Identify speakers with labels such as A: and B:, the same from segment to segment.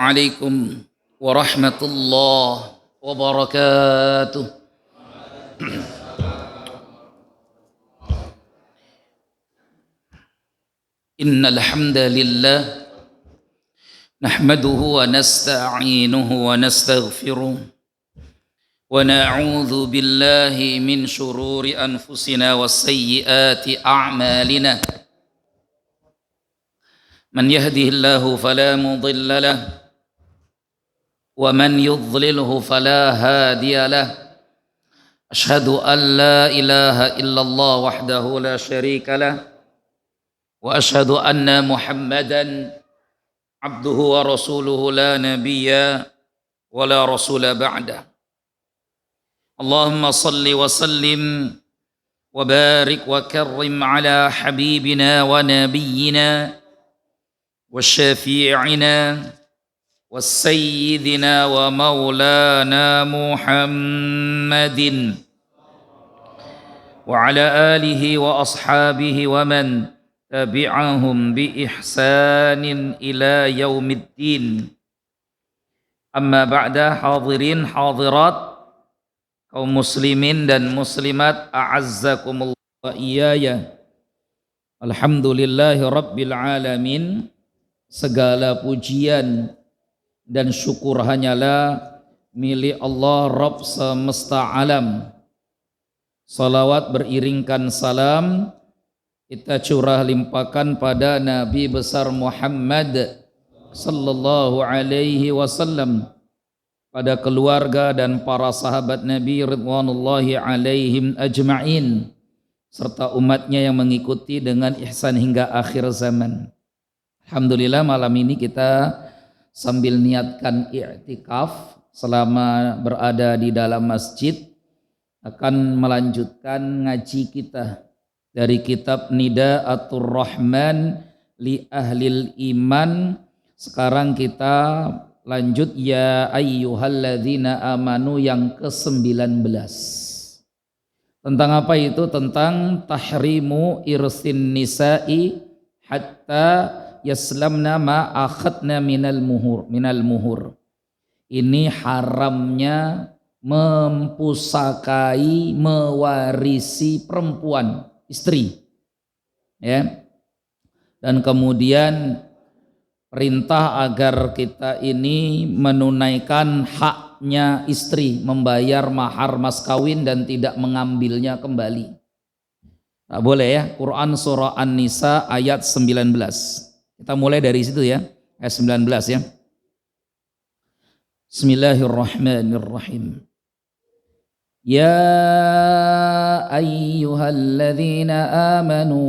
A: Assalamualaikum warahmatullahi wabarakatuh. Innal hamdalillah nahmaduhu wa nasta'inuhu wa nastaghfiruh wa na'udzu billahi min shururi anfusina wa sayyiati a'malina. Man yahdihillahu fala mudilla lahu wa man yudlilhu fala hadiya lahu. Ashhadu an la ilaha illallah wahdahu la syarika lah wa ashhadu anna Muhammadan abduhu wa rasuluhu la nabiyya wa la rasula ba'dah. Allahumma salli wa sallim wa barik wa karrim ala habibina wa nabiyyina wa syafi'ina wa sayyidina wa maulana Muhammadin wa ala alihi wa ashabihi wa man tabi'ahum bi ihsanin ila yaumiddin. Amma ba'da, hadirin hadirat kaum muslimin dan muslimat, a'azzakumullah wa iyaya. Alhamdulillahi rabbil alamin. Segala pujian dan syukur hanyalah milik Allah Rabb semesta alam. Salawat beriringkan salam kita curah limpahkan pada Nabi besar Muhammad sallallahu alaihi wasallam, pada keluarga dan para sahabat Nabi ridwanullahi alaihim ajma'in, serta umatnya yang mengikuti dengan ihsan hingga akhir zaman. Alhamdulillah, malam ini kita sambil niatkan i'tikaf selama berada di dalam masjid akan melanjutkan ngaji kita dari kitab Nida'atur Rahman li Ahlil Iman. Sekarang kita lanjut ya ayyuhalladzina amanu yang ke-19. Tentang apa itu? Tentang tahrimu irsin nisa'i hatta yaslamna ma akhadna minal muhur. Ini haramnya mempusakai, mewarisi perempuan, istri, ya. Dan kemudian perintah agar kita ini menunaikan haknya istri, membayar mahar mas kawin dan tidak mengambilnya kembali. Tak boleh ya. Quran surah An-Nisa ayat 19. Kita mulai dari situ ya, ayat 19 ya. Bismillahirrahmanirrahim. Ya ayyuhalladzina amanu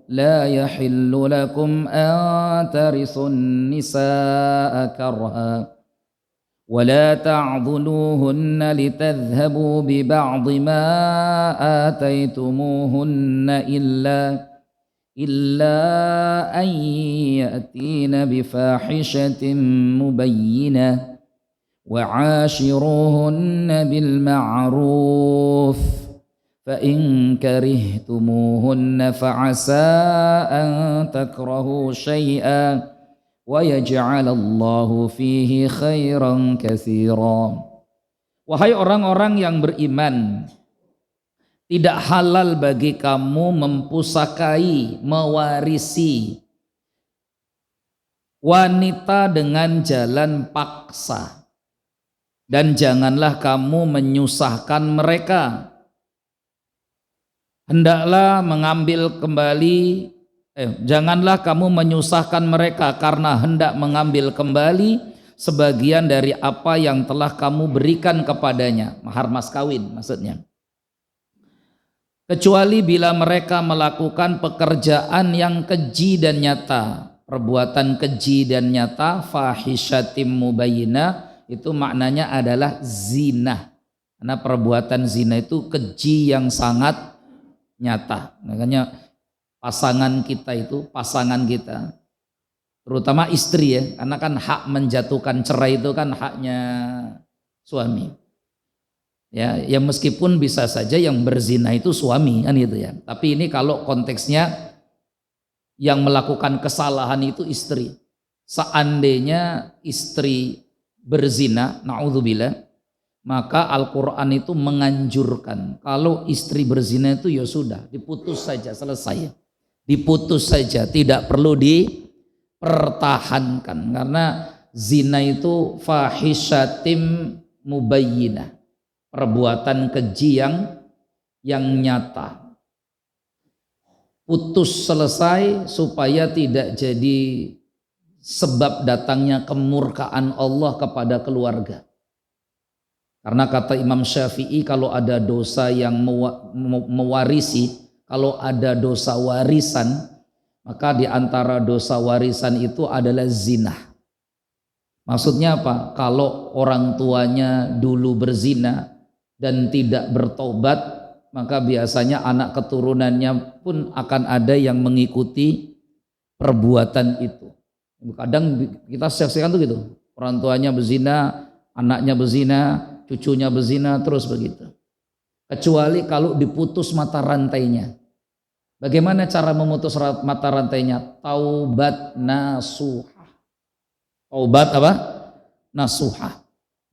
A: la yahillu lakum an tarisun nisaa karha wa la ta'dhuluhunna litadhhabu bi ba'dhi ma ataytumuhunna illa an ya'tina bi fahishatin mubayyinah wa 'ashiruhunna bil ma'ruf fa in karihtumuhunna fa 'asa an takrahu syai'an wa yaj'alallahu fihi khairan katsiran. Wahai orang-orang yang beriman, tidak halal bagi kamu mempusakai, mewarisi wanita dengan jalan paksa, dan janganlah kamu menyusahkan mereka. Janganlah kamu menyusahkan mereka karena hendak mengambil kembali sebagian dari apa yang telah kamu berikan kepadanya, mahar mas kawin maksudnya, kecuali bila mereka melakukan pekerjaan yang keji dan nyata. Perbuatan keji dan nyata, fahishatim mubayyinah, itu maknanya adalah zina. Karena perbuatan zina itu keji yang sangat nyata. Makanya pasangan kita, terutama istri ya, karena kan hak menjatuhkan cerai itu kan haknya suami. Ya meskipun bisa saja yang berzina itu suami kan gitu ya. Tapi ini kalau konteksnya yang melakukan kesalahan itu istri. seandainya istri berzina, naudzubillah, maka Al-Quran itu menganjurkan kalau istri berzina itu ya sudah diputus saja, selesai, diputus saja, tidak perlu dipertahankan, karena zina itu fahishatim mubayyinah, perbuatan keji yang nyata. Putus, selesai, supaya tidak jadi sebab datangnya kemurkaan Allah kepada keluarga. Karena kata Imam Syafi'i, kalau ada dosa yang mewarisi, kalau ada dosa warisan, maka di antara dosa warisan itu adalah zina. Maksudnya apa? Kalau orang tuanya dulu berzina dan tidak bertobat, maka biasanya anak keturunannya pun akan ada yang mengikuti perbuatan itu. Kadang kita saksikan tuh gitu, orang tuanya berzina, anaknya berzina, cucunya berzina, terus begitu. Kecuali kalau diputus mata rantainya. Bagaimana cara memutus mata rantainya? Taubat nasuha. Taubat apa? Nasuha.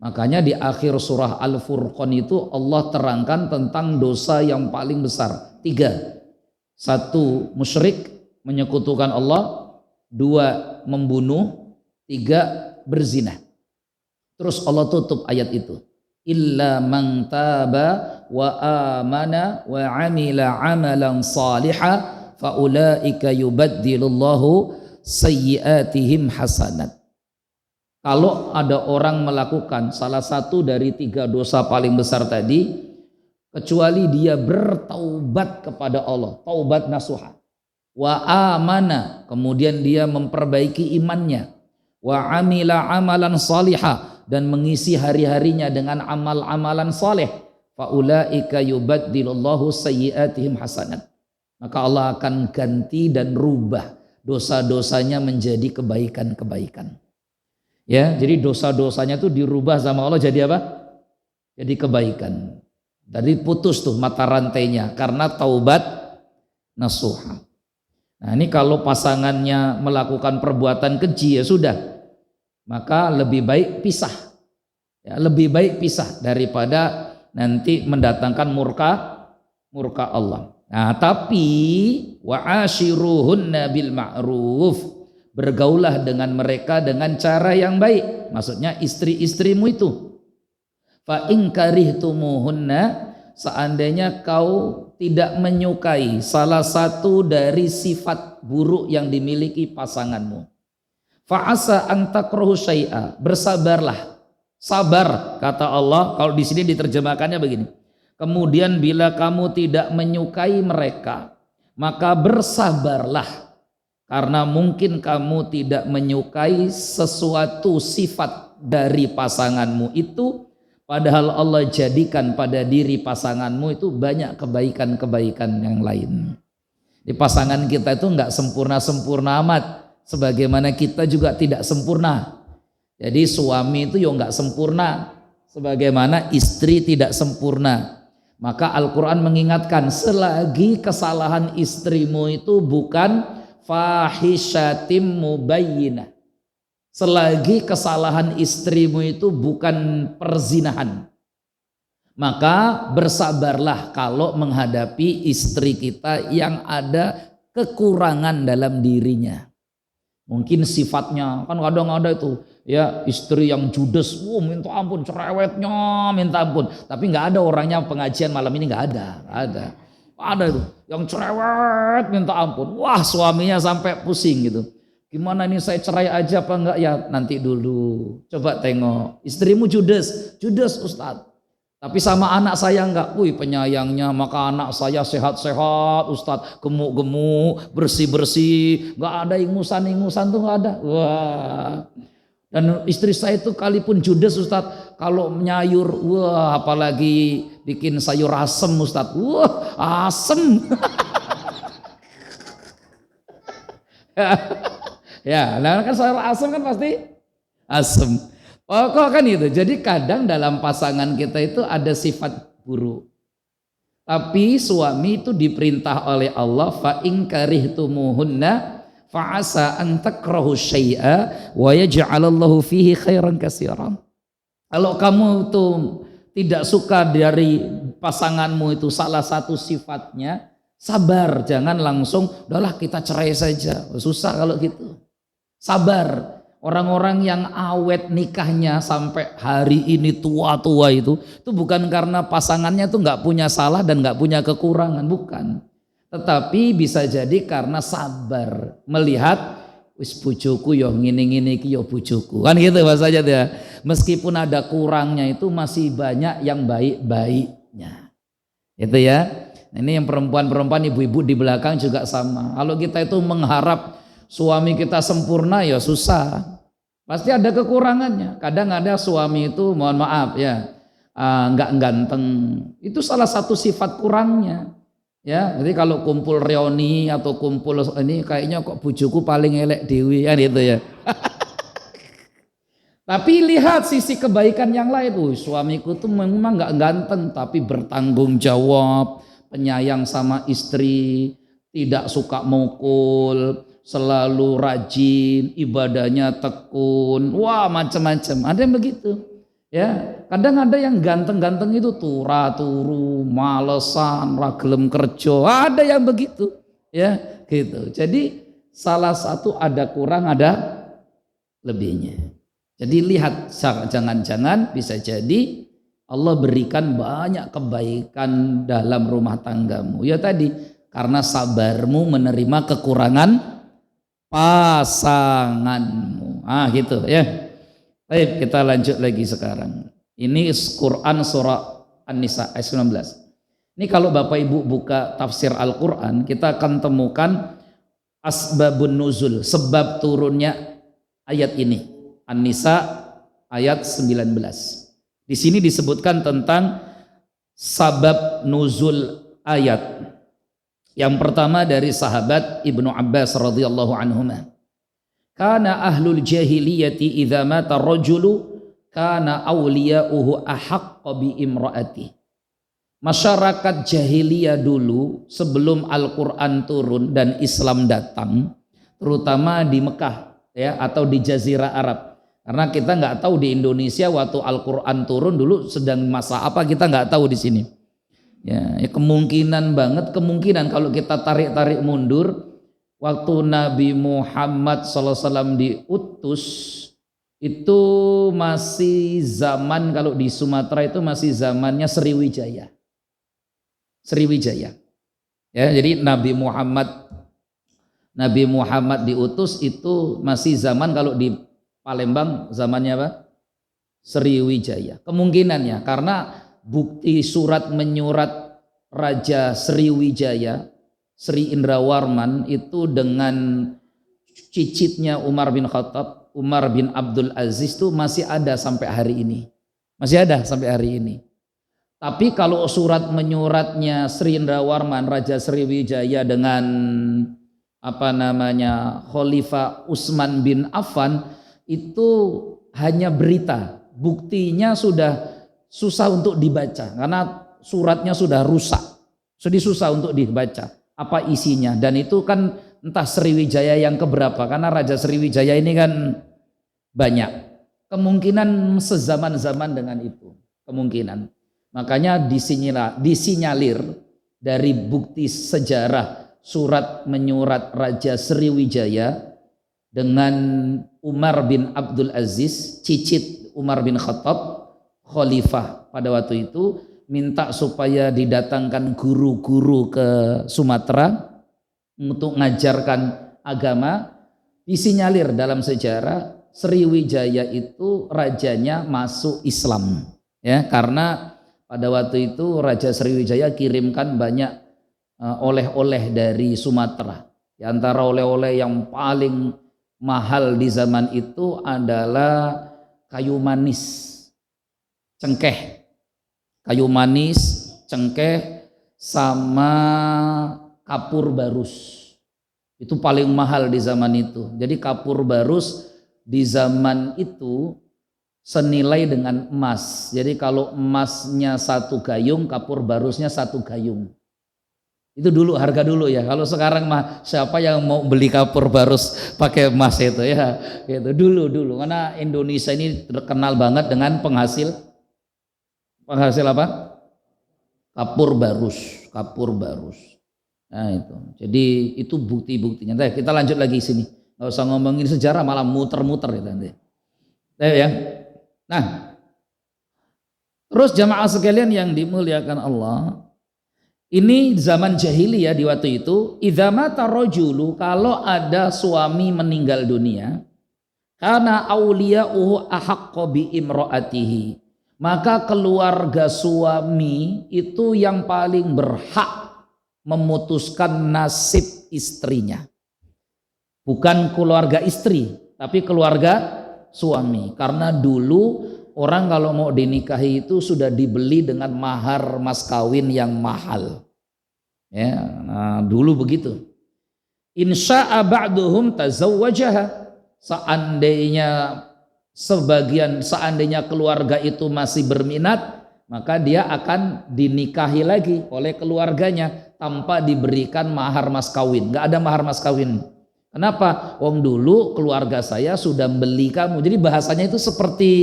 A: Makanya di akhir surah Al-Furqan itu Allah terangkan tentang dosa yang paling besar. 3. 1, musyrik, menyekutukan Allah. 2, membunuh. 3, berzina. Terus Allah tutup ayat itu. Illa man taba wa amana wa amila amalan salihah faulaika yubaddilullahu sayyiatihim hasanat. Kalau ada orang melakukan salah satu dari 3 dosa paling besar tadi, kecuali dia bertaubat kepada Allah, taubat nasuha, wa amana, kemudian dia memperbaiki imannya, wa amila amalan salihah, dan mengisi hari-harinya dengan amal-amalan saleh, faulaika yubaddilullahu sayyiatihim hasanat, maka Allah akan ganti dan rubah dosa-dosanya menjadi kebaikan-kebaikan. Ya, jadi dosa-dosanya itu dirubah sama Allah jadi apa? Jadi kebaikan. Jadi putus tuh mata rantainya karena taubat nasuha. Nah, ini kalau pasangannya melakukan perbuatan keji, ya sudah, maka lebih baik pisah. Ya, lebih baik pisah daripada nanti mendatangkan murka Allah. Nah, tapi wa ashiruhunna bil ma'ruf, bergaulah dengan mereka dengan cara yang baik. Maksudnya istri-istrimu itu. Fa in karihtumuhunna, seandainya kau tidak menyukai salah satu dari sifat buruk yang dimiliki pasanganmu, fa'asa an takrahu syai'a, bersabarlah. Sabar, kata Allah, kalau di sini diterjemahkannya begini. Kemudian bila kamu tidak menyukai mereka, maka bersabarlah, karena mungkin kamu tidak menyukai sesuatu sifat dari pasanganmu itu, padahal Allah jadikan pada diri pasanganmu itu banyak kebaikan-kebaikan yang lain. Di pasangan kita itu enggak sempurna-sempurna amat, sebagaimana kita juga tidak sempurna. Jadi suami itu ya enggak sempurna, sebagaimana istri tidak sempurna. Maka Al-Quran mengingatkan, selagi kesalahan istrimu itu bukan fahishatim mubayyinah, selagi kesalahan istrimu itu bukan perzinahan, maka bersabarlah kalau menghadapi istri kita yang ada kekurangan dalam dirinya. Mungkin sifatnya, kan kadang ada itu ya istri yang judes, minta ampun, cerewetnya minta ampun, tapi nggak ada orangnya pengajian malam ini, nggak ada itu yang cerewet minta ampun, wah suaminya sampai pusing gitu. Gimana nih, saya cerai aja apa enggak? Ya nanti dulu, coba tengok istrimu judes Ustadz, tapi sama anak saya enggak, wih penyayangnya, maka anak saya sehat-sehat Ustadz, gemuk-gemuk, bersih-bersih, enggak ada ingusan-ingusan tuh, enggak ada. Wah, dan istri saya itu kalipun judes Ustadz, kalau menyayur, wah apalagi bikin sayur asem Ustadz, wah asem. Ya, nah kan sayur asem kan pasti asem. Pokok kan itu. Jadi kadang dalam pasangan kita itu ada sifat buruk. Tapi suami itu diperintah oleh Allah, fa in karihtumuhunna Fa'asa an takrahu syai'a wa yaj'alallahu fihi khairan katsiran. Kalau kamu itu tidak suka dari pasanganmu itu salah satu sifatnya, sabar, jangan langsung udahlah kita cerai saja. Susah kalau gitu. Sabar. Orang-orang yang awet nikahnya sampai hari ini tua-tua itu bukan karena pasangannya itu nggak punya salah dan nggak punya kekurangan, bukan. Tetapi bisa jadi karena sabar melihat wis bojoku yo ngene-ngene iki yo bojoku. Kan gitu bahasanya ya. Meskipun ada kurangnya itu masih banyak yang baik-baiknya. Itu ya. Ini yang perempuan-perempuan, ibu-ibu di belakang juga sama. Kalau kita itu mengharap suami kita sempurna ya susah. Pasti ada kekurangannya. Kadang ada suami itu mohon maaf ya nggak ganteng. Itu salah satu sifat kurangnya. Ya, jadi kalau kumpul reuni atau kumpul ini kayaknya kok bujuku paling elek dewi kan gitu ya. Tapi lihat sisi kebaikan yang lain. Suamiku tuh memang nggak ganteng tapi bertanggung jawab, penyayang sama istri, tidak suka mukul, selalu rajin, ibadahnya tekun, wah macam-macam. Ada yang begitu, ya. Kadang ada yang ganteng-ganteng itu turu, malesan, ragelem kerja. Ada yang begitu, ya, gitu. Jadi salah satu ada kurang, ada lebihnya. Jadi lihat, jangan-jangan bisa jadi Allah berikan banyak kebaikan dalam rumah tanggamu. Ya tadi karena sabarmu menerima kekurangan pasanganmu. Gitu ya. Baik, kita lanjut lagi sekarang. Ini Quran surah An-Nisa ayat 19. Ini kalau Bapak Ibu buka tafsir Al-Quran, kita akan temukan asbabun nuzul, sebab turunnya ayat ini. An-Nisa ayat 19. Di sini disebutkan tentang sabab nuzul ayat. Yang pertama dari sahabat Ibnu Abbas radhiyallahu anhuma. Kana ahlul jahiliyati idza mata rajulu kana awliya'uhu ahaqqa bi imraati. Masyarakat jahiliyah dulu sebelum Al-Qur'an turun dan Islam datang, terutama di Mekah ya atau di Jazirah Arab. Karena kita nggak tahu di Indonesia waktu Al-Qur'an turun dulu sedang masa apa, kita nggak tahu di sini. Ya, kemungkinan kalau kita tarik mundur waktu Nabi Muhammad SAW diutus itu masih zaman, kalau di Sumatera itu masih zamannya Sriwijaya. Ya, jadi Nabi Muhammad diutus itu masih zaman, kalau di Palembang zamannya apa? Sriwijaya. Kemungkinannya karena bukti surat menyurat Raja Sriwijaya, Sri Indrawarman itu dengan cicitnya Umar bin Khattab, Umar bin Abdul Aziz itu masih ada sampai hari ini. Tapi kalau surat menyuratnya Sri Indrawarman, Raja Sriwijaya dengan Khalifah Utsman bin Affan, itu hanya berita, buktinya sudah susah untuk dibaca karena suratnya sudah rusak, sudah susah untuk dibaca apa isinya. Dan itu kan entah Sriwijaya yang keberapa, karena Raja Sriwijaya ini kan banyak, kemungkinan sezaman-zaman dengan itu, kemungkinan. Makanya disinyalir dari bukti sejarah surat menyurat Raja Sriwijaya dengan Umar bin Abdul Aziz, cicit Umar bin Khattab, khalifah pada waktu itu, minta supaya didatangkan guru-guru ke Sumatera untuk mengajarkan agama. Disinyalir dalam sejarah Sriwijaya itu rajanya masuk Islam, ya, karena pada waktu itu Raja Sriwijaya kirimkan banyak oleh-oleh dari Sumatera. Di antara oleh-oleh yang paling mahal di zaman itu adalah kayu manis, cengkeh, sama kapur barus. Itu paling mahal di zaman itu. Jadi kapur barus di zaman itu senilai dengan emas. Jadi kalau emasnya 1 gayung, kapur barusnya 1 gayung. Itu dulu harga dulu ya. Kalau sekarang mah siapa yang mau beli kapur barus pakai emas itu ya. Itu dulu karena Indonesia ini terkenal banget dengan penghasil apa? Kapur barus. Nah itu. Jadi itu bukti-buktinya. Nah, kita lanjut lagi sini. Nggak usah ngomongin sejarah malah muter-muter itu nanti. Ya. Nah, terus jamaah sekalian yang dimuliakan Allah, ini zaman jahiliyah di waktu itu, idza mata rajulu, kalau ada suami meninggal dunia, karena auliya'uhu ahaqqa bi imra'atihi, maka keluarga suami itu yang paling berhak memutuskan nasib istrinya. Bukan keluarga istri, tapi keluarga suami. Karena dulu orang kalau mau dinikahi itu sudah dibeli dengan mahar mas kawin yang mahal. Ya, nah dulu begitu. Insya'a ba'duhum tazawwajaha. Seandainya keluarga itu masih berminat, maka dia akan dinikahi lagi oleh keluarganya tanpa diberikan mahar mas kawin. Nggak ada mahar mas kawin. Kenapa? Wong dulu keluarga saya sudah beli kamu. Jadi bahasanya itu seperti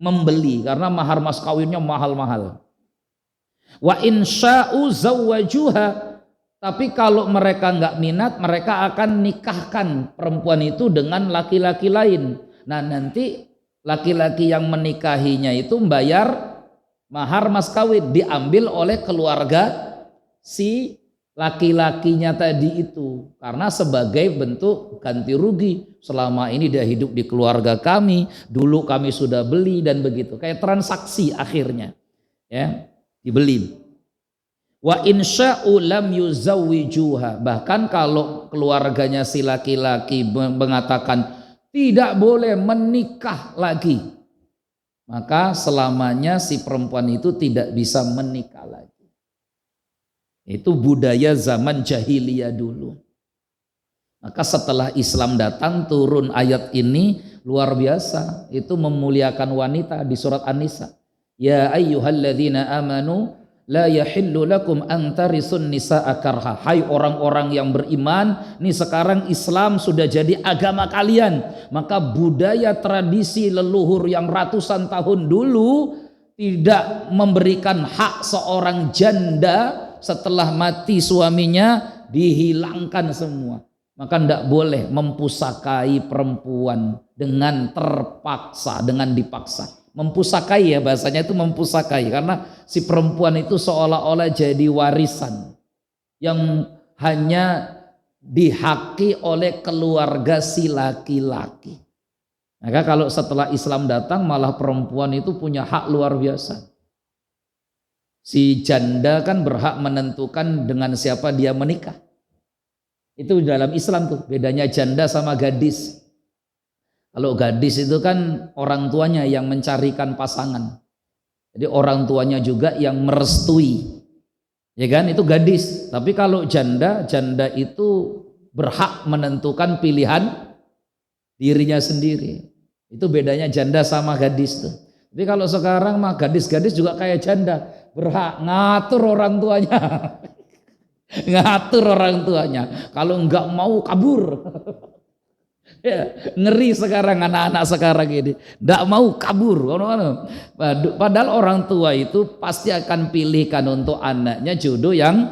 A: membeli karena mahar mas kawinnya mahal-mahal. Wa insya'u zawwajuha, tapi kalau mereka nggak minat, mereka akan nikahkan perempuan itu dengan laki-laki lain. Nah nanti laki-laki yang menikahinya itu membayar mahar mas kawin, diambil oleh keluarga si laki-lakinya tadi itu, karena sebagai bentuk ganti rugi. Selama ini dia hidup di keluarga kami, dulu kami sudah beli dan begitu, kayak transaksi akhirnya ya, dibeli. Wa insya'u lam yuzawwijuha, bahkan kalau keluarganya si laki-laki mengatakan tidak boleh menikah lagi, maka selamanya si perempuan itu tidak bisa menikah lagi. Itu budaya zaman jahiliyah dulu. Maka setelah Islam datang turun ayat ini luar biasa, itu memuliakan wanita di surat An-Nisa. Ya ayyuhalladzina amanu la yahillu lakum an tarisun nisaa karha. Hai orang-orang yang beriman, nih sekarang Islam sudah jadi agama kalian, maka budaya tradisi leluhur yang ratusan tahun dulu tidak memberikan hak seorang janda setelah mati suaminya, dihilangkan semua. Maka tidak boleh mempusakai perempuan dengan terpaksa, dengan dipaksa. Mempusakai ya bahasanya itu mempusakai, karena si perempuan itu seolah-olah jadi warisan yang hanya dihaki oleh keluarga si laki-laki. Maka kalau setelah Islam datang malah perempuan itu punya hak luar biasa. Si janda kan berhak menentukan dengan siapa dia menikah. Itu dalam Islam tuh bedanya janda sama gadis. Kalau gadis itu kan orang tuanya yang mencarikan pasangan. Jadi orang tuanya juga yang merestui. Ya kan, itu gadis. Tapi kalau janda itu berhak menentukan pilihan dirinya sendiri. Itu bedanya janda sama gadis tuh. Tapi kalau sekarang mah gadis-gadis juga kayak janda, berhak ngatur orang tuanya. Ngatur orang tuanya. Kalau enggak mau kabur. Ya, ngeri sekarang anak-anak sekarang ini, tidak mau kabur. Padahal orang tua itu pasti akan pilihkan untuk anaknya jodoh yang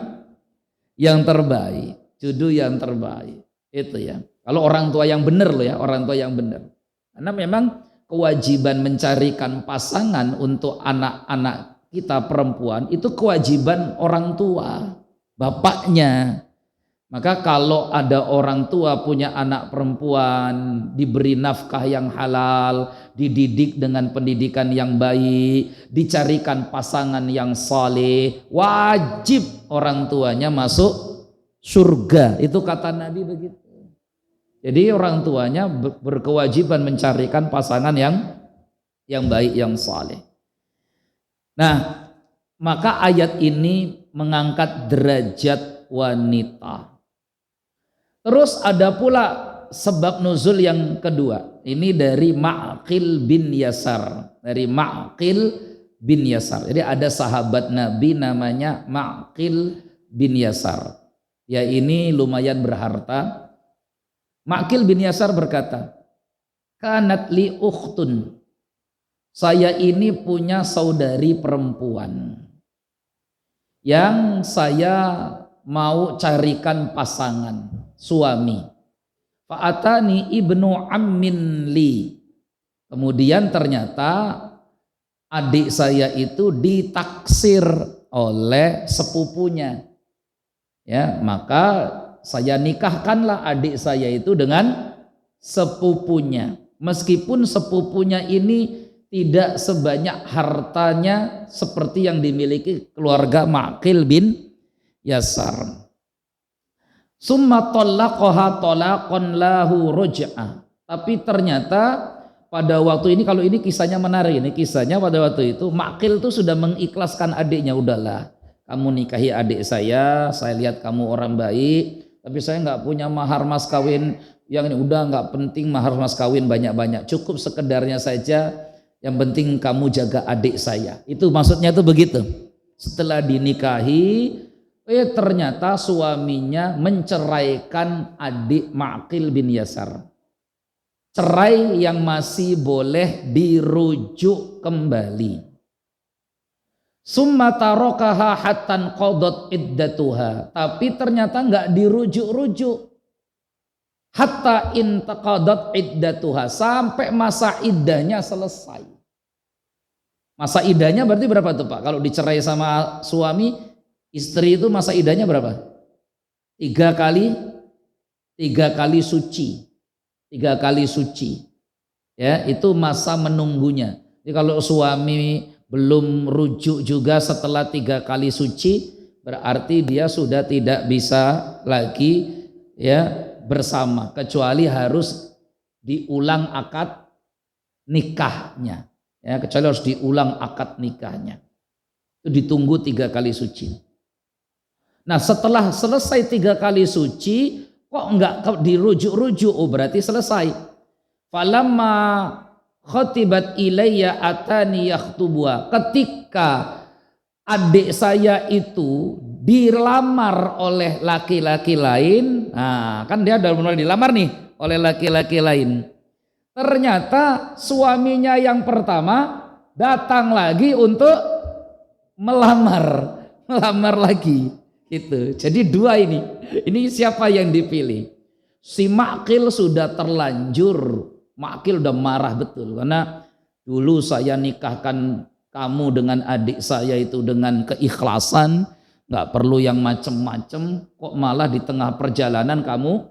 A: terbaik, jodoh yang terbaik itu ya. Kalau orang tua yang benar loh ya, orang tua yang benar. Karena memang kewajiban mencarikan pasangan untuk anak-anak kita perempuan itu kewajiban orang tua, bapaknya. Maka kalau ada orang tua punya anak perempuan, diberi nafkah yang halal, dididik dengan pendidikan yang baik, dicarikan pasangan yang saleh, wajib orang tuanya masuk surga. Itu kata Nabi begitu. Jadi orang tuanya berkewajiban mencarikan pasangan yang baik, yang saleh. Nah, maka ayat ini mengangkat derajat wanita. Terus ada pula sebab nuzul yang kedua. Ini dari Ma'qil bin Yasar. Dari Ma'qil bin Yasar. Jadi ada sahabat Nabi namanya Ma'qil bin Yasar. Ya ini lumayan berharta. Ma'qil bin Yasar berkata, kanat li ukhtun. Saya ini punya saudari perempuan yang saya mau carikan pasangan, suami. Fa'atani ibnu ammin li. Kemudian ternyata adik saya itu ditaksir oleh sepupunya. Ya, maka saya nikahkanlah adik saya itu dengan sepupunya. Meskipun sepupunya ini tidak sebanyak hartanya seperti yang dimiliki keluarga Ma'qil bin Yasar. Summa talaqaha talaqan lahu ruj'ah. Tapi ternyata pada waktu ini, kalau ini kisahnya menarik, ini kisahnya pada waktu itu Ma'qil tuh sudah mengikhlaskan adiknya, udahlah kamu nikahi adik saya lihat kamu orang baik, tapi saya nggak punya mahar mas kawin yang ini, udah nggak penting mahar mas kawin banyak-banyak, cukup sekedarnya saja, yang penting kamu jaga adik saya. Itu maksudnya tuh begitu. Setelah dinikahi, ternyata suaminya menceraikan adik Ma'qil bin Yasar. Cerai yang masih boleh dirujuk kembali. Summa tarakaha hattan qadat iddatuha. Tapi ternyata nggak dirujuk-rujuk. Hatta intaqadat iddatuha, sampai masa iddahnya selesai. Masa iddahnya berarti berapa tuh Pak? Kalau dicerai sama suami, istri itu masa iddahnya berapa? 3 kali suci. 3 kali suci. Ya, itu masa menunggunya. Jadi kalau suami belum rujuk juga setelah 3 kali suci, berarti dia sudah tidak bisa lagi ya bersama, kecuali harus diulang akad nikahnya. Ya, kecuali harus diulang akad nikahnya. Itu ditunggu 3 kali suci. Nah, setelah selesai 3 kali suci, kok enggak dirujuk-rujuk? Oh, berarti selesai. Falamma khatibat ilayya atani yakhtubuha. Ketika adik saya itu dilamar oleh laki-laki lain, nah kan dia udah mulai dilamar nih oleh laki-laki lain. Ternyata suaminya yang pertama datang lagi untuk melamar lagi. Gitu. Jadi 2 ini. Ini siapa yang dipilih? Si Ma'qil sudah terlanjur. Ma'qil udah marah betul, karena dulu saya nikahkan kamu dengan adik saya itu dengan keikhlasan, nggak perlu yang macem-macem, kok malah di tengah perjalanan kamu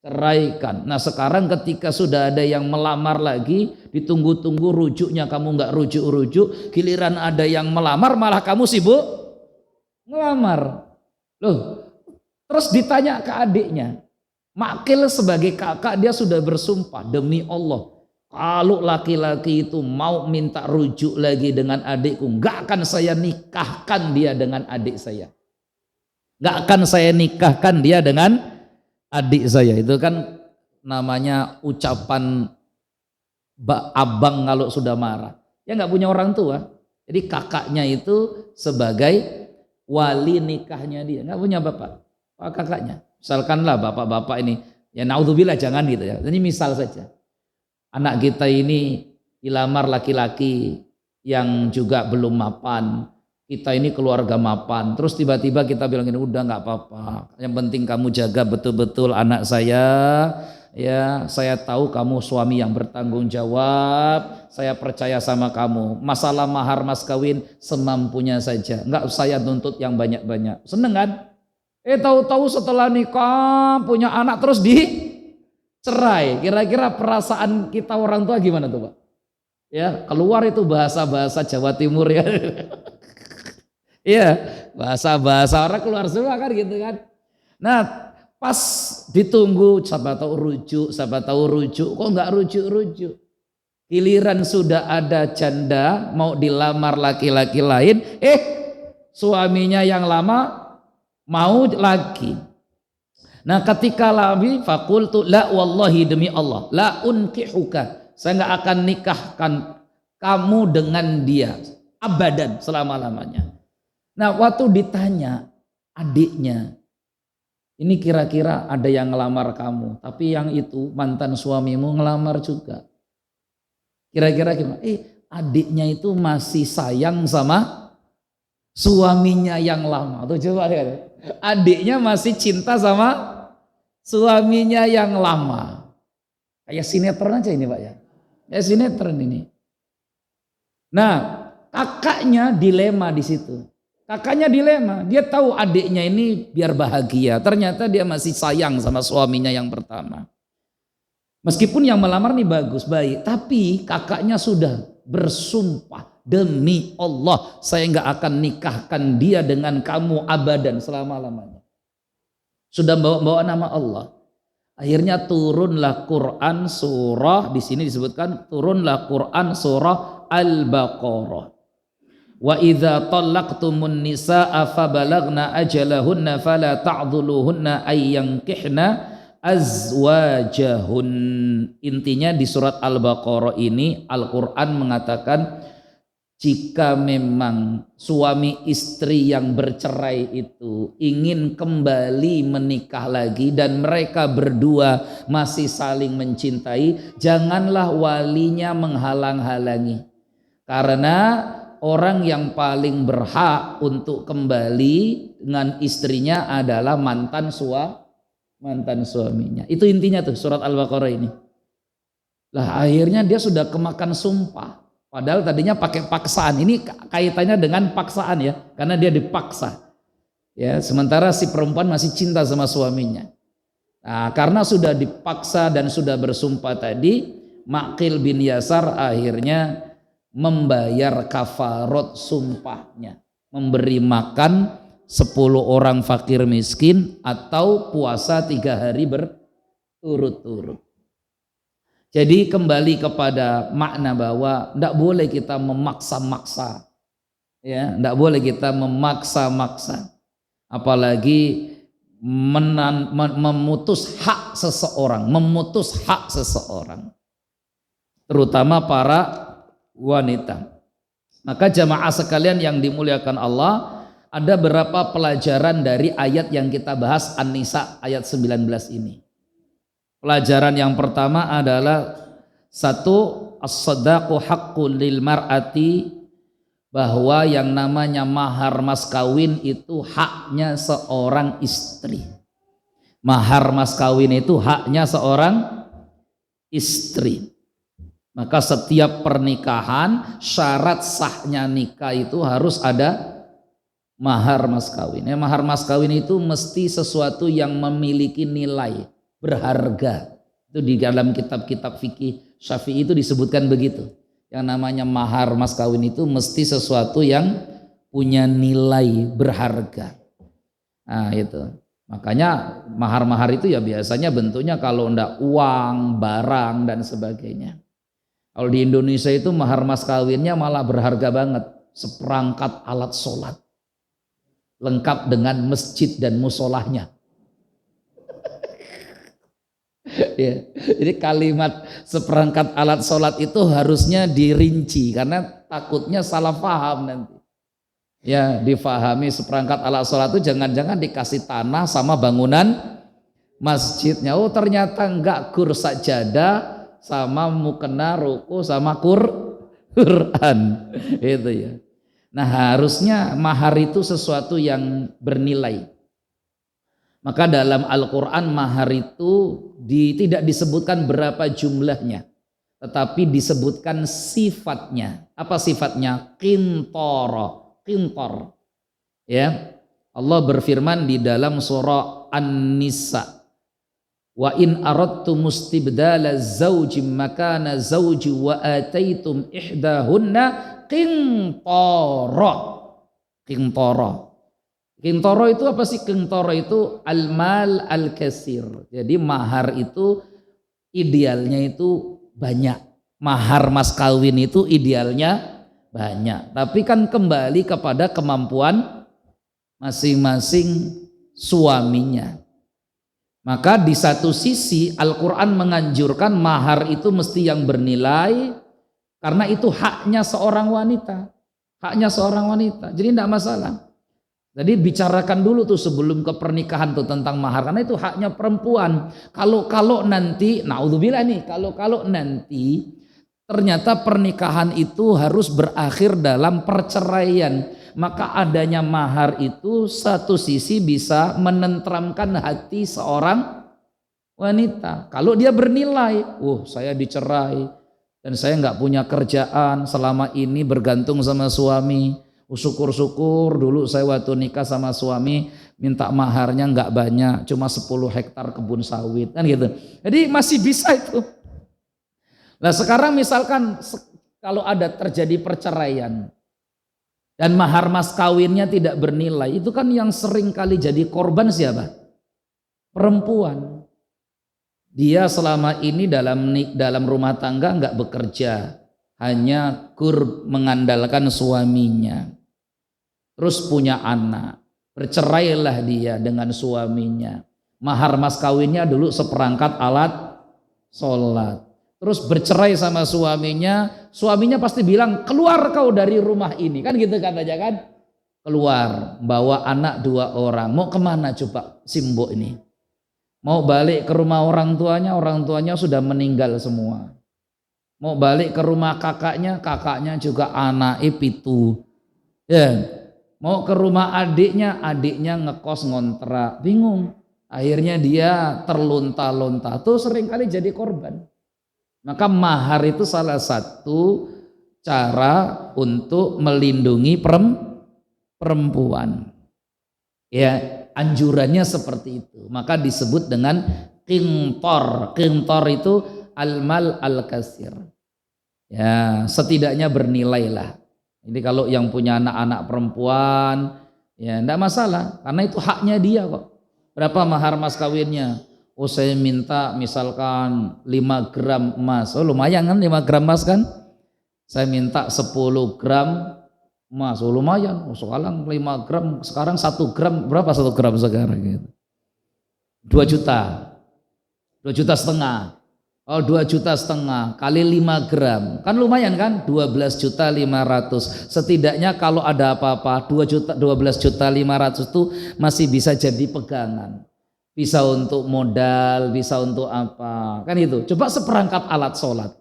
A: ceraikan. Nah sekarang ketika sudah ada yang melamar lagi, ditunggu-tunggu rujuknya kamu nggak rujuk-rujuk, giliran ada yang melamar malah kamu sibuk ngelamar. Loh, terus ditanya ke adiknya. Ma'qil sebagai kakak dia sudah bersumpah, demi Allah, kalau laki-laki itu mau minta rujuk lagi dengan adikku, gak akan saya nikahkan dia dengan adik saya. Gak akan saya nikahkan dia dengan adik saya. Itu kan namanya ucapan abang kalau sudah marah. Ya gak punya orang tua. Jadi kakaknya itu sebagai wali nikahnya dia, gak punya bapak. Kakaknya. Misalkanlah bapak-bapak ini, ya naudzubillah jangan gitu ya. Ini misal saja. Anak kita ini dilamar laki-laki yang juga belum mapan. Kita ini keluarga mapan. Terus tiba-tiba kita bilang ini udah nggak apa-apa. Yang penting kamu jaga betul-betul anak saya. Ya, saya tahu kamu suami yang bertanggung jawab. Saya percaya sama kamu. Masalah mahar mas kawin semampunya saja. Nggak saya nuntut yang banyak-banyak. Seneng kan? Tahu-tahu setelah nikah punya anak terus dicerai. Kira-kira perasaan kita orang tua gimana tuh Pak? Ya keluar itu bahasa-bahasa Jawa Timur ya. Iya bahasa-bahasa orang keluar semua kan gitu kan. Nah pas ditunggu siapa tahu rujuk kok nggak rujuk-rujuk. Giliran sudah ada janda mau dilamar laki-laki lain, suaminya yang lama mau lagi. Nah ketika lagi fakultu la wallahi demi Allah la unkihuka, saya nggak akan nikahkan kamu dengan dia abadan selama-lamanya. Nah waktu ditanya adiknya. Ini kira-kira ada yang ngelamar kamu, tapi yang itu mantan suamimu ngelamar juga. Kira-kira gimana? Adiknya itu masih sayang sama suaminya yang lama. Tuh coba lihat. Adiknya masih cinta sama suaminya yang lama. Kayak sinetron aja ini Pak ya. Kayak sinetron ini. Nah, kakaknya dilema di situ. Kakaknya dilema, dia tahu adiknya ini biar bahagia. Ternyata dia masih sayang sama suaminya yang pertama. Meskipun yang melamar nih bagus, baik. Tapi kakaknya sudah bersumpah. Demi Allah, saya nggak akan nikahkan dia dengan kamu abadan selama-lamanya. Sudah bawa nama Allah. Akhirnya turunlah Quran surah, di sini disebutkan turunlah Quran surah Al-Baqarah. Wa idza talaqtumun nisaa fabalagna ajalahunna fala ta'dhuluhunna ay yankihna azwajahun. Intinya di surat Al-Baqarah ini Al-Qur'an mengatakan jika memang suami istri yang bercerai itu ingin kembali menikah lagi dan mereka berdua masih saling mencintai, janganlah walinya menghalang-halangi. Karena orang yang paling berhak untuk kembali dengan istrinya adalah mantan suaminya. Itu intinya tuh surat Al-Baqarah ini. Lah akhirnya dia sudah kemakan sumpah. Padahal tadinya pakai paksaan. Ini kaitannya dengan paksaan ya, karena dia dipaksa. Ya, sementara si perempuan masih cinta sama suaminya. Nah, karena sudah dipaksa dan sudah bersumpah tadi, Maqil bin Yasar akhirnya membayar kafarat sumpahnya, memberi makan 10 orang fakir miskin atau puasa 3 hari berturut-turut. Jadi kembali kepada makna bahwa tidak boleh kita memaksa-maksa, ya, tidak boleh kita memaksa-maksa, apalagi memutus hak seseorang, terutama para wanita. Maka jamaah sekalian yang dimuliakan Allah, ada beberapa pelajaran dari ayat yang kita bahas An-Nisa ayat 19 ini. Pelajaran yang pertama adalah satu, as-sadaqu haqqul lil mar'ati, bahwa yang namanya mahar mas kawin itu haknya seorang istri. Mahar mas kawin itu haknya seorang istri. Maka setiap pernikahan syarat sahnya nikah itu harus ada mahar mas kawin. Mahar mas kawin itu mesti sesuatu yang memiliki nilai berharga. Itu di dalam kitab-kitab fikih Syafi'i itu disebutkan begitu. Yang namanya mahar mas kawin itu mesti sesuatu yang punya nilai berharga. Nah itu. Makanya mahar-mahar itu ya biasanya bentuknya kalau ndak uang, barang dan sebagainya. Kalau di Indonesia itu mahar mas kawinnya malah berharga banget. Seperangkat alat sholat. Lengkap dengan masjid dan musolahnya. Ya, jadi kalimat seperangkat alat sholat itu harusnya dirinci karena takutnya salah paham nanti. Ya, difahami seperangkat alat sholat itu jangan-jangan dikasih tanah sama bangunan masjidnya. Oh ternyata enggak, kur sajadah sama mukena ruku sama Quran itu ya. Nah harusnya mahar itu sesuatu yang bernilai. Maka dalam Al-Quran mahar itu tidak disebutkan berapa jumlahnya, tetapi disebutkan sifatnya. Apa sifatnya? Qintor. Ya, Allah berfirman di dalam surah An-Nisa, wa in aradtum istibdala zawjin makana zawji wa ataitum ihdahunna qintara. Qintara itu apa sih? Qintara itu al-mal al-kasir. Jadi mahar itu idealnya itu banyak. Mahar mas kawin itu idealnya banyak. Tapi kan kembali kepada kemampuan masing-masing suaminya. Maka di satu sisi Al-Quran menganjurkan mahar itu mesti yang bernilai, karena itu haknya seorang wanita. Haknya seorang wanita. Jadi tidak masalah. Jadi bicarakan dulu tuh sebelum ke pernikahan tuh tentang mahar, karena itu haknya perempuan. Kalau nanti, naudzubillah nih, kalau nanti ternyata pernikahan itu harus berakhir dalam perceraian, maka adanya mahar itu satu sisi bisa menenteramkan hati seorang wanita. Kalau dia bernilai, saya dicerai dan saya nggak punya kerjaan, selama ini bergantung sama suami. Syukur-syukur dulu saya waktu nikah sama suami minta maharnya nggak banyak, cuma 10 hektar kebun sawit kan gitu. Jadi masih bisa itu. Nah sekarang misalkan kalau ada terjadi perceraian dan mahar mas kawinnya tidak bernilai, itu kan yang sering kali jadi korban siapa? Perempuan. Dia selama ini dalam rumah tangga nggak bekerja, hanya mengandalkan suaminya. Terus punya anak, bercerailah dia dengan suaminya. Mahar mas kawinnya dulu seperangkat alat sholat. Terus bercerai sama suaminya pasti bilang keluar kau dari rumah ini, kan gitu katanya kan. Keluar, bawa anak 2 orang, mau kemana coba Simbo ini? Mau balik ke rumah orang tuanya sudah meninggal semua. Mau balik ke rumah kakaknya juga anak pitu. Ya. Mau ke rumah adiknya ngekos ngontrak, bingung. Akhirnya dia terlunta-lunta, tuh seringkali jadi korban. Maka mahar itu salah satu cara untuk melindungi perempuan. Ya, anjurannya seperti itu. Maka disebut dengan qintor. Qintor itu al-mal al-kasir. Ya, setidaknya bernilai lah. Jadi kalau yang punya anak-anak perempuan, ya enggak masalah, karena itu haknya dia kok. Berapa mahar mas kawinnya? Saya minta misalkan 5 gram emas. Lumayan kan 5 gram emas kan? Saya minta 10 gram emas. Lumayan. Sekarang 5 gram, sekarang 1 gram, berapa 1 gram sekarang gitu? 2 juta. 2 juta setengah. 2,5 juta kali 5 gram kan lumayan kan, 12.500.000. Setidaknya kalau ada apa-apa 12.500.000 itu masih bisa jadi pegangan, bisa untuk modal, bisa untuk apa kan itu. Coba seperangkat alat sholat,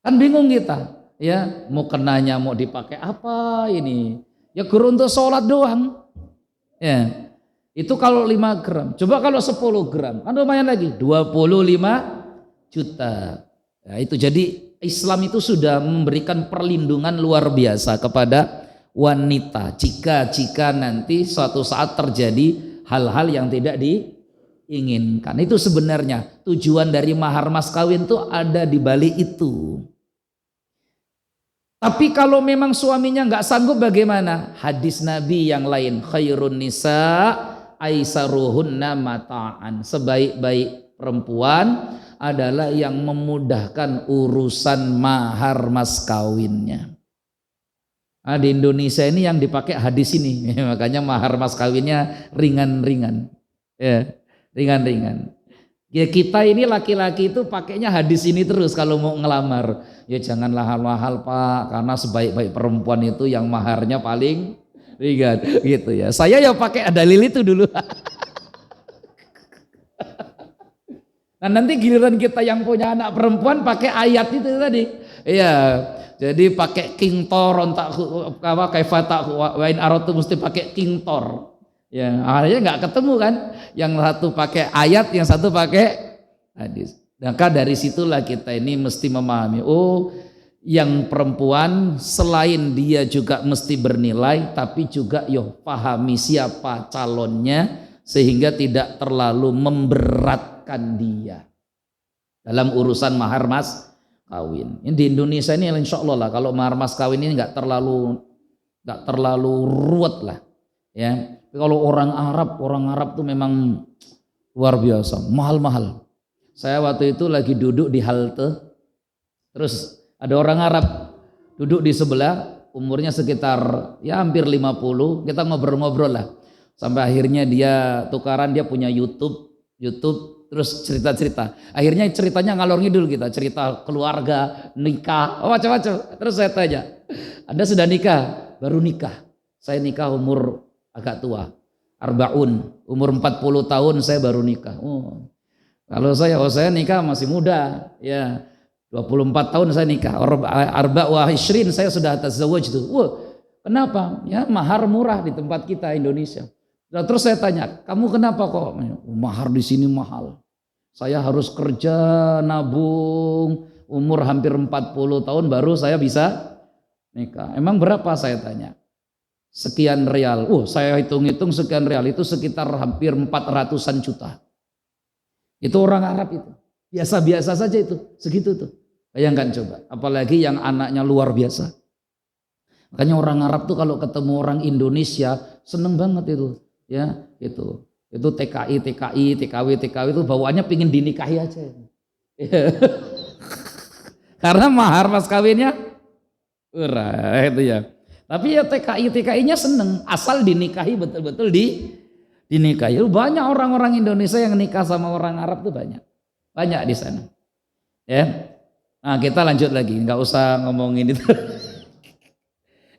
A: kan bingung kita ya, mau kenanya mau dipakai apa ini, ya guru untuk sholat doang ya. Itu kalau 5 gram, coba kalau 10 gram kan lumayan lagi, 25 juta. Ya, itu jadi Islam itu sudah memberikan perlindungan luar biasa kepada wanita jika nanti suatu saat terjadi hal-hal yang tidak diinginkan. Itu sebenarnya tujuan dari mahar mas kawin itu ada di balik itu. Tapi kalau memang suaminya nggak sanggup bagaimana? Hadis Nabi yang lain, khairun nisa aisaruhunna mata'an. Sebaik-baik perempuan adalah yang memudahkan urusan mahar mas kawinnya. Nah, di Indonesia ini yang dipakai hadis ini, makanya mahar mas kawinnya ringan-ringan, ya, ringan-ringan. Ya kita ini laki-laki itu pakainya hadis ini terus kalau mau ngelamar. Ya janganlah mahal-mahal pak, karena sebaik-baik perempuan itu yang maharnya paling ringan, gitu ya. Saya ya pakai dalil itu dulu. Nah nanti giliran kita yang punya anak perempuan pakai ayat itu tadi. Iya. Jadi pakai kingtor ontak apa kaifata wain arotu mesti pakai kingtor. Ya, akhirnya nggak ketemu kan? Yang satu pakai ayat, yang satu pakai hadis. Maka dari situlah kita ini mesti memahami, yang perempuan selain dia juga mesti bernilai, tapi juga pahami siapa calonnya sehingga tidak terlalu memberatkan dia dalam urusan mahar mas kawin. Ini di Indonesia ini insya Allah lah, kalau mahar mas kawin ini nggak terlalu ruwet lah, ya. Kalau orang Arab tuh memang luar biasa, mahal-mahal. Saya waktu itu lagi duduk di halte, terus ada orang Arab duduk di sebelah, umurnya sekitar ya hampir 50, kita ngobrol-ngobrol lah. Sampai akhirnya dia tukaran, dia punya YouTube terus cerita-cerita. Akhirnya ceritanya ngalor ngidul, kita cerita keluarga, nikah, macam-macam. Terus saya tanya, Anda sudah nikah? Baru nikah. Saya nikah umur agak tua. Arbaun, umur 40 tahun saya baru nikah. Oh. Kalau saya nikah masih muda, ya 24 tahun saya nikah. Arba wa ishrin saya sudah tazawwaj itu. Wah, kenapa? Ya mahar murah di tempat kita Indonesia. Nah, terus saya tanya, kamu kenapa kok? Mahar di sini mahal. Saya harus kerja nabung umur hampir 40 tahun baru saya bisa nikah. Emang berapa saya tanya? Sekian real. Saya hitung-hitung sekian real itu sekitar hampir 400-an juta. Itu orang Arab itu. Biasa-biasa saja itu, segitu tuh. Bayangkan coba, apalagi yang anaknya luar biasa. Makanya orang Arab tuh kalau ketemu orang Indonesia seneng banget itu, ya itu. Itu TKI, TKW itu bawaannya pingin dinikahi aja. Karena mahar mas kawinnya murah itu ya. Tapi ya TKI-nya seneng asal dinikahi betul-betul dinikahi. Banyak orang-orang Indonesia yang nikah sama orang Arab tuh banyak di sana. Ya. Nah, kita lanjut lagi, nggak usah ngomongin itu.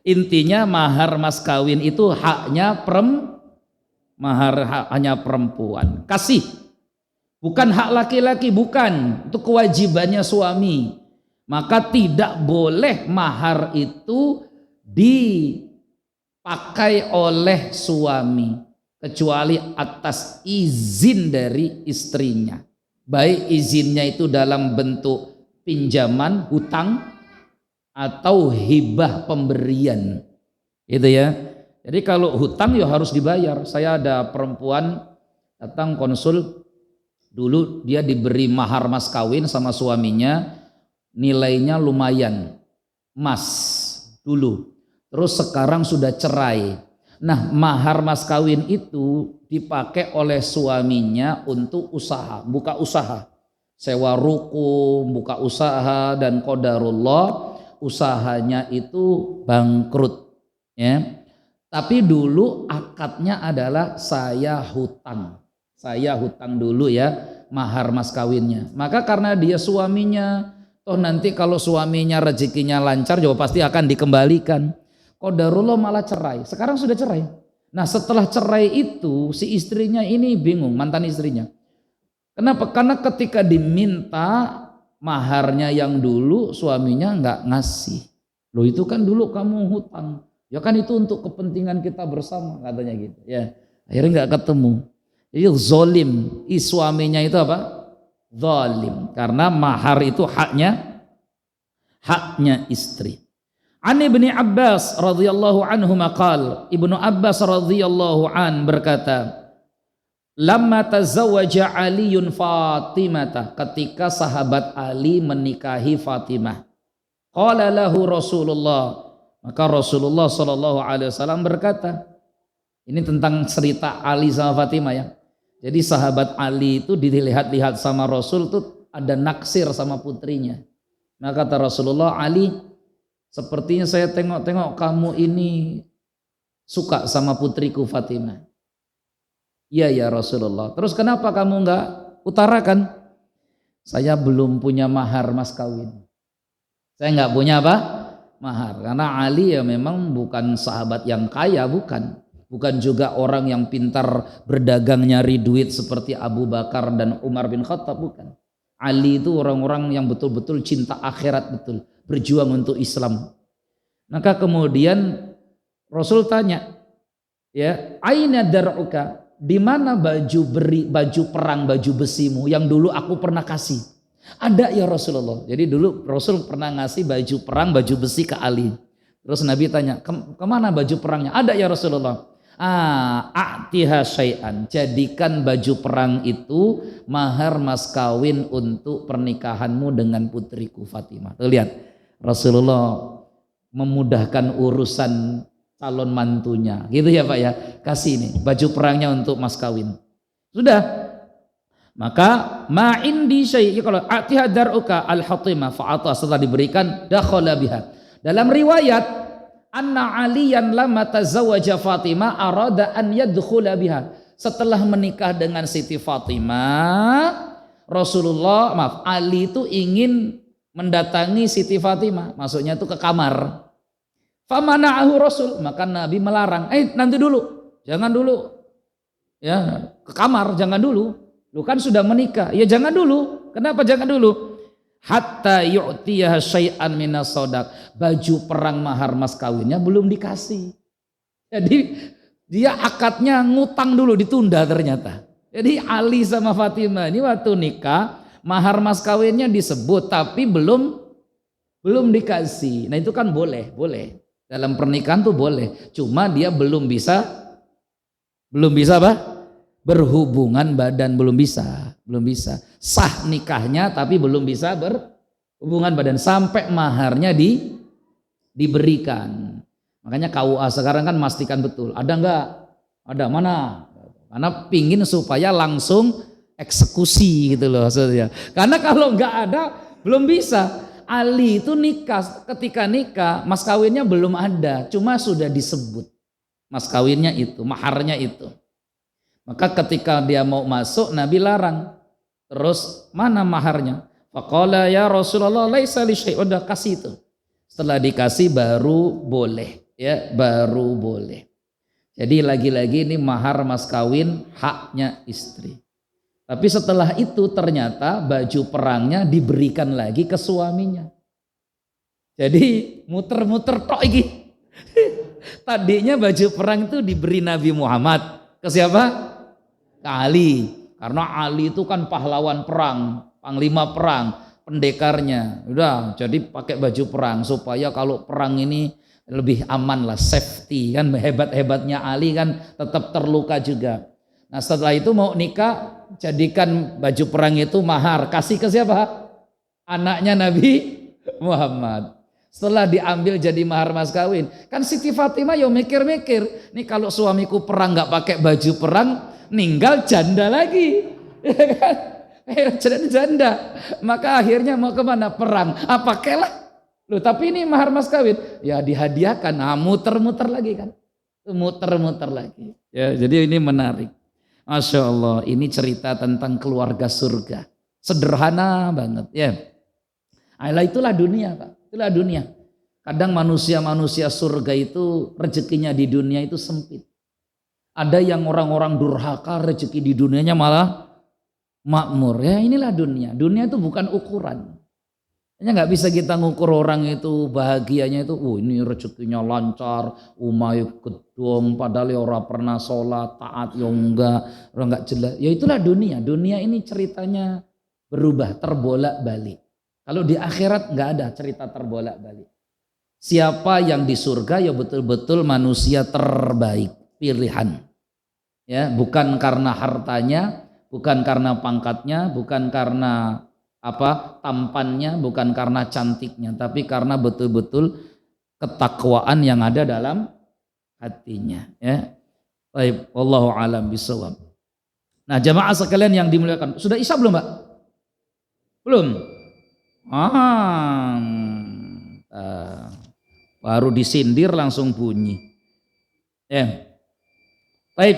A: Intinya mahar mas kawin itu haknya hanya perempuan. Kasih. Bukan hak laki-laki, bukan. Itu kewajibannya suami. Maka tidak boleh mahar itu dipakai oleh suami kecuali atas izin dari istrinya. Baik izinnya itu dalam bentuk pinjaman, hutang, atau hibah pemberian. Itu ya. Jadi kalau hutang ya harus dibayar. Saya ada perempuan datang konsul, dulu dia diberi mahar mas kawin sama suaminya, nilainya lumayan, emas dulu. Terus sekarang sudah cerai. Nah, mahar mas kawin itu dipakai oleh suaminya untuk usaha, buka usaha. Sewa ruko, buka usaha, dan qadarullah usahanya itu bangkrut. Ya. Tapi dulu akadnya adalah saya hutang dulu ya mahar mas kawinnya. Maka karena dia suaminya, toh nanti kalau suaminya rezekinya lancar juga pasti akan dikembalikan. Qadarullah malah cerai. Sekarang sudah cerai. Nah setelah cerai itu si istrinya ini bingung, mantan istrinya. Kenapa? Karena ketika diminta maharnya yang dulu suaminya nggak ngasih. Loh itu kan dulu kamu hutang. Ya kan itu untuk kepentingan kita bersama katanya gitu. Ya akhirnya nggak ketemu. Jadi zolim. Suaminya itu apa? Zolim. Karena mahar itu haknya istri. An Ibni Abbas radhiyallahu anhu maqal. Ibnu Abbas radhiyallahu an berkata, lamma tazawwaja Aliun Fatimah, ketika sahabat Ali menikahi Fatimah. Qala lahu Rasulullah, maka Rasulullah sallallahu alaihi wasallam berkata, ini tentang cerita Ali sama Fatimah ya. Jadi sahabat Ali itu dilihat-lihat sama Rasul tuh ada naksir sama putrinya. Maka kata Rasulullah, Ali, sepertinya saya tengok-tengok kamu ini suka sama putriku Fatimah. Iya ya Rasulullah. Terus kenapa kamu enggak utarakan? Saya belum punya mahar mas kawin. Saya enggak punya apa? Mahar. Karena Ali ya memang bukan sahabat yang kaya, bukan. Bukan juga orang yang pintar berdagang nyari duit seperti Abu Bakar dan Umar bin Khattab, bukan. Ali itu orang-orang yang betul-betul cinta akhirat, betul. Berjuang untuk Islam. Maka kemudian Rasul tanya, ya, aina dar'uka? Di mana baju perang, baju besimu yang dulu aku pernah kasih? Ada ya Rasulullah. Jadi dulu Rasul pernah ngasih baju perang, baju besi ke Ali. Terus Nabi tanya, kemana baju perangnya? Ada ya Rasulullah. A'tiha syai'an, jadikan baju perang itu mahar mas kawin untuk pernikahanmu dengan putriku Fatimah. Tuh lihat, Rasulullah memudahkan urusan calon mantunya, gitu ya Pak ya. Kasih ini baju perangnya untuk mas kawin. Sudah. Maka ma'indi syai', kalau a'tiha dar'uka al-hatimah fa'ata, setelah diberikan dakhala biha. Dalam riwayat anna Aliyan lamma tazawwaja Fatimah arada an yadkhula biha. Setelah menikah dengan Siti Fatimah, Ali itu ingin mendatangi Siti Fatimah, maksudnya itu ke kamar. Famana'ahu Rasul, maka Nabi melarang. Nanti dulu. jangan dulu. Ya, ke kamar jangan dulu. Lu kan sudah menikah. Ya jangan dulu. Kenapa jangan dulu? Hatta yu'tiyaha syai'an minas shadaq. Baju perang mahar mas kawinnya belum dikasih. Jadi dia akadnya ngutang dulu, ditunda ternyata. Jadi Ali sama Fatimah ini waktu nikah mahar mas kawinnya disebut tapi belum dikasih. Nah itu kan boleh. Dalam pernikahan tuh boleh. Cuma dia belum bisa apa? Berhubungan badan belum bisa. Sah nikahnya tapi belum bisa berhubungan badan sampai maharnya diberikan. Makanya KUA sekarang kan memastikan betul. Ada enggak? Ada mana? Karena pingin supaya langsung eksekusi gitu loh maksudnya. Karena kalau enggak ada belum bisa. Ali itu nikah, ketika nikah mas kawinnya belum ada, cuma sudah disebut mas kawinnya itu, maharnya itu. Maka ketika dia mau masuk Nabi larang. Terus mana maharnya? Faqala ya Rasulullah laisa li syai', udah kasih itu. Setelah dikasih baru boleh, ya, baru boleh. Jadi lagi-lagi ini mahar mas kawin haknya istri. Tapi setelah itu ternyata baju perangnya diberikan lagi ke suaminya. Jadi muter-muter tok iki. Tadinya baju perang itu diberi Nabi Muhammad. Ke siapa? Ke Ali. Karena Ali itu kan pahlawan perang, panglima perang, pendekarnya. Udah, jadi pakai baju perang supaya kalau perang ini lebih aman lah, safety kan. Hebat-hebatnya Ali kan tetap terluka juga. Nah setelah itu mau nikah, jadikan baju perang itu mahar. Kasih ke siapa? Anaknya Nabi Muhammad. Setelah diambil jadi mahar mas kawin. Kan Siti Fatimah yo mikir-mikir. Nih kalau suamiku perang gak pakai baju perang, ninggal janda lagi. Janda. Maka akhirnya mau kemana? Perang. Pakailah. Loh tapi ini mahar mas kawin. Ya dihadiahkan. Nah muter-muter lagi kan. Muter-muter lagi. Ya jadi ini menarik. Masya Allah, ini cerita tentang keluarga surga. Sederhana banget ya. Itulah dunia Pak, itulah dunia. Kadang manusia-manusia surga itu rezekinya di dunia itu sempit. Ada yang orang-orang durhaka rezeki di dunianya malah makmur. Ya inilah dunia. Dunia itu bukan ukuran. Hanya nggak bisa kita ngukur orang itu bahagianya itu, ini rezekinya lancar, umay gedung, padahal ya orang pernah sholat, taat ya enggak, orang nggak jelas. Ya itulah dunia. Dunia ini ceritanya berubah, terbolak-balik. Kalau di akhirat nggak ada cerita terbolak-balik. Siapa yang di surga ya betul-betul manusia terbaik, pilihan. Ya, bukan karena hartanya, bukan karena pangkatnya, bukan karena tampannya, bukan karena cantiknya, tapi karena betul-betul ketakwaan yang ada dalam hatinya. Ya, baik, wallahu alam bisawab. Nah, jamaah sekalian yang dimuliakan, sudah isya belum, Mbak? Belum. Baru disindir langsung bunyi. Ya, baik.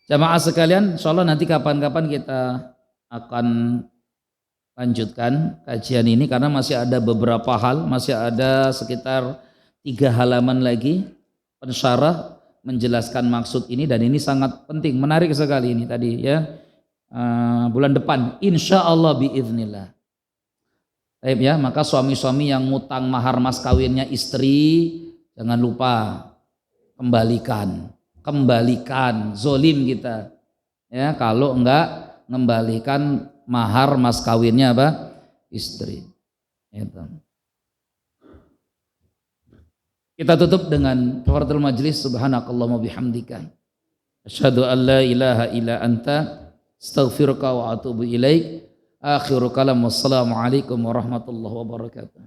A: Jamaah sekalian, insyaallah nanti kapan-kapan kita akan lanjutkan kajian ini karena masih ada beberapa hal, masih ada sekitar 3 halaman lagi pensyarah menjelaskan maksud ini dan ini sangat penting, menarik sekali ini tadi ya. Bulan depan insyaallah biiznillah. Baik ya, maka suami-suami yang ngutang mahar mas kawinnya istri jangan lupa kembalikan, zolim kita ya kalau enggak mengembalikan mahar mas kawinnya istri. Itu. Kita tutup dengan kafaratul majlis. Subhanakallahumma bihamdika asyhadu an la ilaha illa anta astaghfiruka wa atubu ilaik. Akhiru kalam, wassalamu alaikum warahmatullahi wabarakatuh.